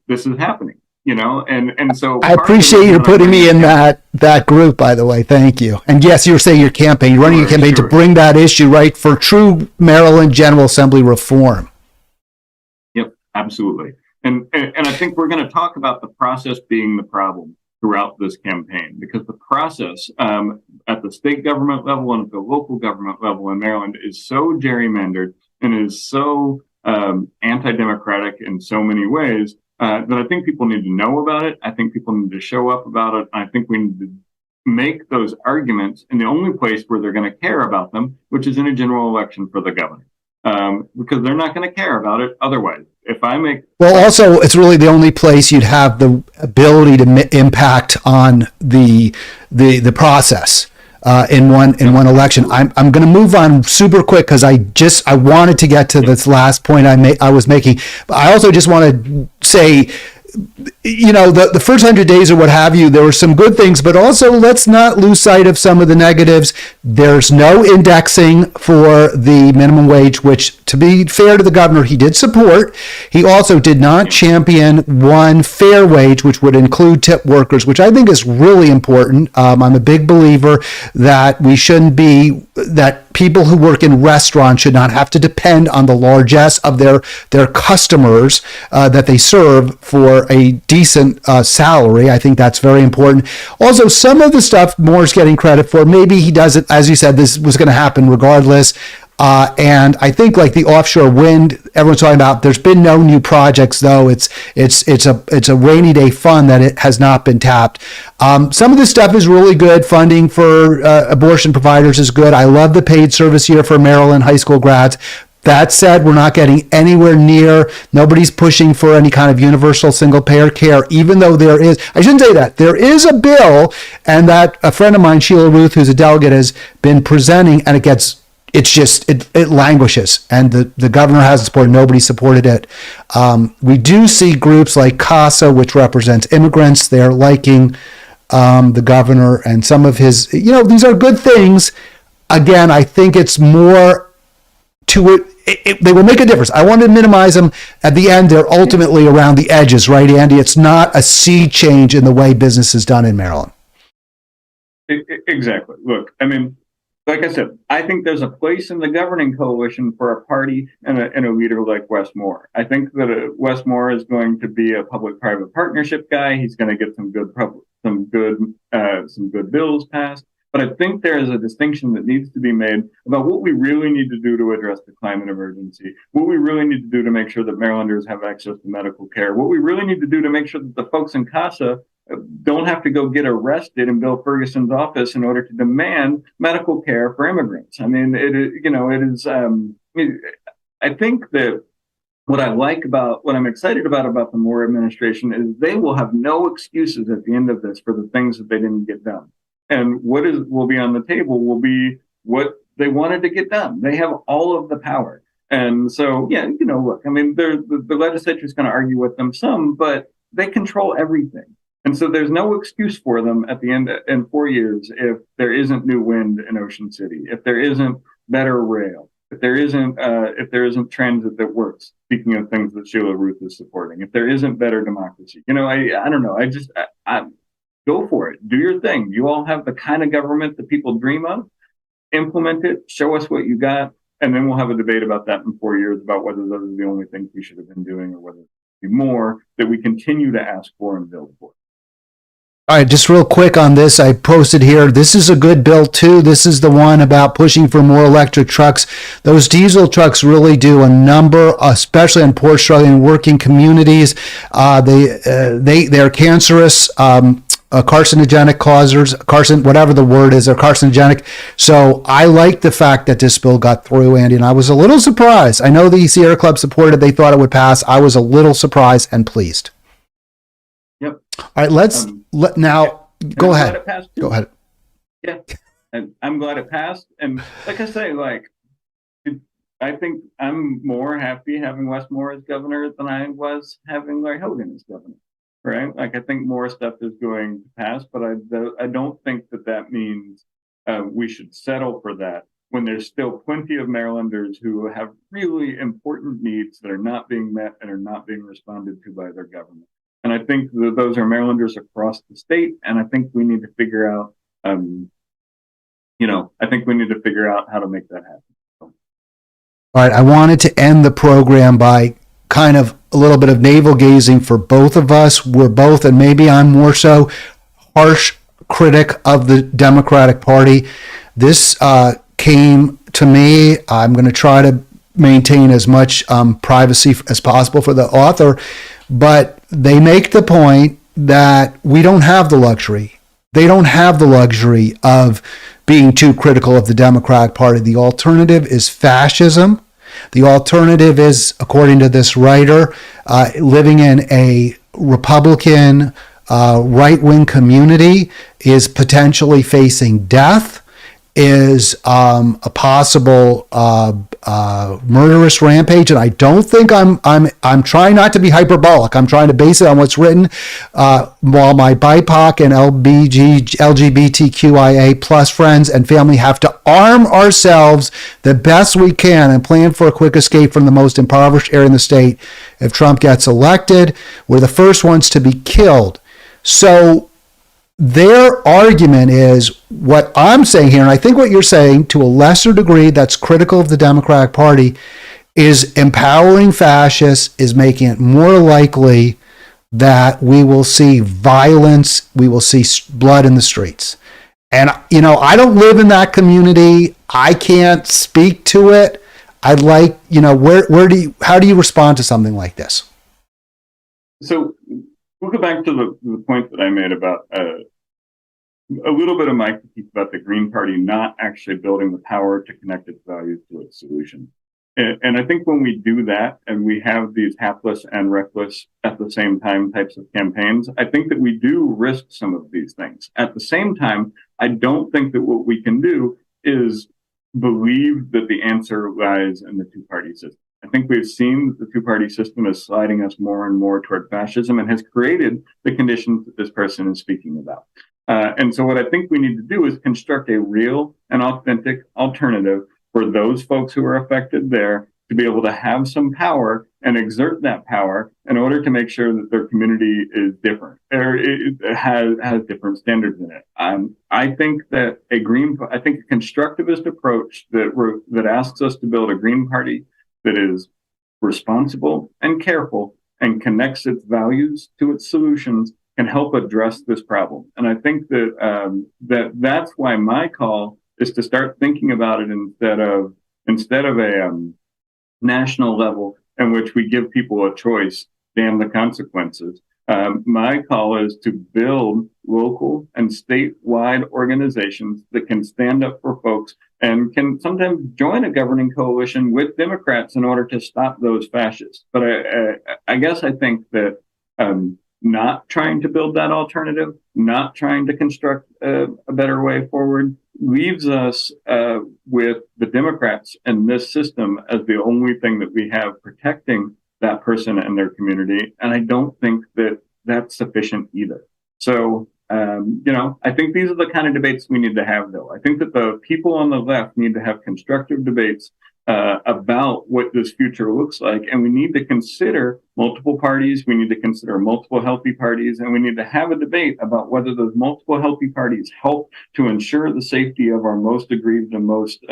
this is happening. And so I appreciate you putting me in that group, by the way. Thank you. And yes, you were saying your campaign, you're running a campaign to bring that issue, right, for true Maryland General Assembly reform. Yep, absolutely. And I think we're going to talk about the process being the problem throughout this campaign, because the process at the state government level and at the local government level in Maryland is so gerrymandered and is so anti-democratic in so many ways that I think people need to know about it. I think people need to show up about it. I think we need to make those arguments in the only place where they're going to care about them, which is in a general election for the governor, because they're not going to care about it otherwise. Also, it's really the only place you'd have the ability to impact on the process. In one election. I'm going to move on super quick because I wanted to get to this last point I was making, but I also just want to say, the first 100 days or what have you, there were some good things, but also let's not lose sight of some of the negatives. There's no indexing for the minimum wage, which, to be fair to the governor, he did support. He also did not champion one fair wage, which would include tip workers, which I think is really important. I'm a big believer that that people who work in restaurants should not have to depend on the largesse of their customers that they serve for a decent salary. I think that's very important. Also, some of the stuff Moore's getting credit for, maybe he doesn't, as you said, this was going to happen regardless. And I think like the offshore wind, everyone's talking about, there's been no new projects though. It's a rainy day fund that it has not been tapped. Some of this stuff is really good. Funding for abortion providers is good. I love the paid service year for Maryland high school grads. That said, we're not getting anywhere near, nobody's pushing for any kind of universal single payer care, even though there is a bill, and that a friend of mine, Sheila Ruth, who's a delegate, has been presenting, and it languishes, and the governor hasn't supported, nobody supported it. We do see groups like CASA, which represents immigrants, they're liking the governor and some of his, these are good things. Again, I think it's more to it. They will make a difference. I want to minimize them. At the end, they're ultimately around the edges, right, Andy? It's not a sea change in the way business is done in Maryland. Exactly. Look, I mean, like I said, I think there's a place in the governing coalition for a party and a leader like Wes Moore. I think that Wes Moore is going to be a public-private partnership guy. He's going to get some good bills passed. But I think there is a distinction that needs to be made about what we really need to do to address the climate emergency, what we really need to do to make sure that Marylanders have access to medical care, what we really need to do to make sure that the folks in CASA don't have to go get arrested in Bill Ferguson's office in order to demand medical care for immigrants. I mean, I think that what I'm excited about the Moore administration is they will have no excuses at the end of this for the things that they didn't get done. And what will be on the table will be what they wanted to get done. They have all of the power. And so, look, I mean, the legislature is going to argue with them some, but they control everything. And so there's no excuse for them at the end in 4 years if there isn't new wind in Ocean City, if there isn't better rail, if there isn't transit that works. Speaking of things that Sheila Ruth is supporting, if there isn't better democracy, I don't know. I go for it. Do your thing. You all have the kind of government that people dream of. Implement it. Show us what you got, and then we'll have a debate about that in 4 years about whether those are the only things we should have been doing or whether there be more that we continue to ask for and build for. All right, just real quick on this, I posted here, this is a good bill too. This is the one about pushing for more electric trucks. Those diesel trucks really do a number, especially in poor, struggling, working communities. They're cancerous, carcinogenic causers, whatever the word is, they're carcinogenic. So I like the fact that this bill got through, Andy, and I was a little surprised. I know the Sierra Club supported it. They thought it would pass. I was a little surprised and pleased. Yep. All right, go ahead. Go ahead. Yeah, and I'm glad it passed. And like I say, I think I'm more happy having Wes Moore as governor than I was having Larry Hogan as governor. Right? Like, I think more stuff is going to pass, but I don't think that means we should settle for that when there's still plenty of Marylanders who have really important needs that are not being met and are not being responded to by their government. And I think that those are Marylanders across the state, and I think we need to figure out, how to make that happen. So. All right, I wanted to end the program by kind of a little bit of navel gazing for both of us. We're both, and maybe I'm more so, harsh critic of the Democratic Party. This came to me. I'm going to try to maintain as much privacy as possible for the author, but they make the point that we don't have the luxury. They don't have the luxury of being too critical of the Democratic Party. The alternative is fascism. The alternative is, according to this writer, living in a Republican right-wing community is potentially facing death, is a possible murderous rampage, and I don't think I'm trying not to be hyperbolic. I'm trying to base it on what's written. While my BIPOC and LGBTQIA plus friends and family have to arm ourselves the best we can and plan for a quick escape from the most impoverished area in the state if Trump gets elected, we're the first ones to be killed. So their argument is what I'm saying here, and I think what you're saying to a lesser degree that's critical of the Democratic Party, is empowering fascists, is making it more likely that we will see violence, we will see blood in the streets. And, I don't live in that community. I can't speak to it. I'd like, how do you respond to something like this? So we'll go back to the point that I made about a little bit of my critique about the Green Party not actually building the power to connect its values to its solution. And I think when we do that and we have these hapless and reckless at the same time types of campaigns, I think that we do risk some of these things. At the same time, I don't think that what we can do is believe that the answer lies in the two-party system. I think we've seen that the two-party system is sliding us more and more toward fascism and has created the conditions that this person is speaking about. And so what I think we need to do is construct a real and authentic alternative for those folks who are affected there to be able to have some power and exert that power in order to make sure that their community is different or it has different standards in it. I think that a constructivist approach that asks us to build a green party that is responsible and careful and connects its values to its solutions can help address this problem. And I think that that's why my call is to start thinking about it instead of a national level in which we give people a choice, damn the consequences. My call is to build local and statewide organizations that can stand up for folks and can sometimes join a governing coalition with Democrats in order to stop those fascists. But I guess I think that not trying to build that alternative, not trying to construct a better way forward, leaves us with the Democrats and this system as the only thing that we have protecting that person and their community. And I don't think that that's sufficient either. So, I think these are the kind of debates we need to have, though. I think that the people on the left need to have constructive debates about what this future looks like. And we need to consider multiple parties. We need to consider multiple healthy parties. And we need to have a debate about whether those multiple healthy parties help to ensure the safety of our most aggrieved and most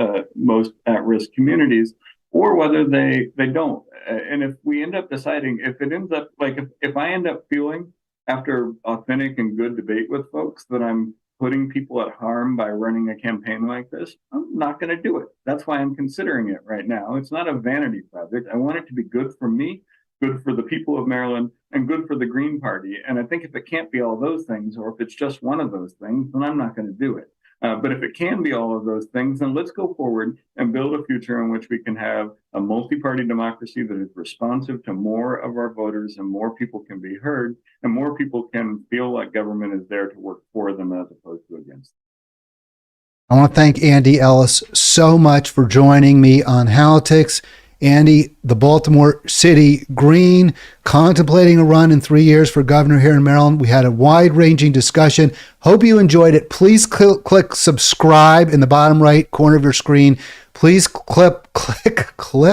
at-risk communities, or whether they don't. And if we end up deciding, if it ends up like, if I end up feeling after authentic and good debate with folks that I'm putting people at harm by running a campaign like this, I'm not going to do it. That's why I'm considering it right now. It's not a vanity project. I want it to be good for me, good for the people of Maryland, and good for the Green Party. And I think if it can't be all those things, or if it's just one of those things, then I'm not going to do it. But if it can be all of those things, then let's go forward and build a future in which we can have a multi-party democracy that is responsive to more of our voters, and more people can be heard, and more people can feel like government is there to work for them as opposed to against them. I want to thank Andy Ellis so much for joining me on Halitics. Andy, the Baltimore City Green, contemplating a run in 3 years for governor here in Maryland. We had a wide-ranging discussion. Hope you enjoyed it. Please click subscribe in the bottom right corner of your screen. Please click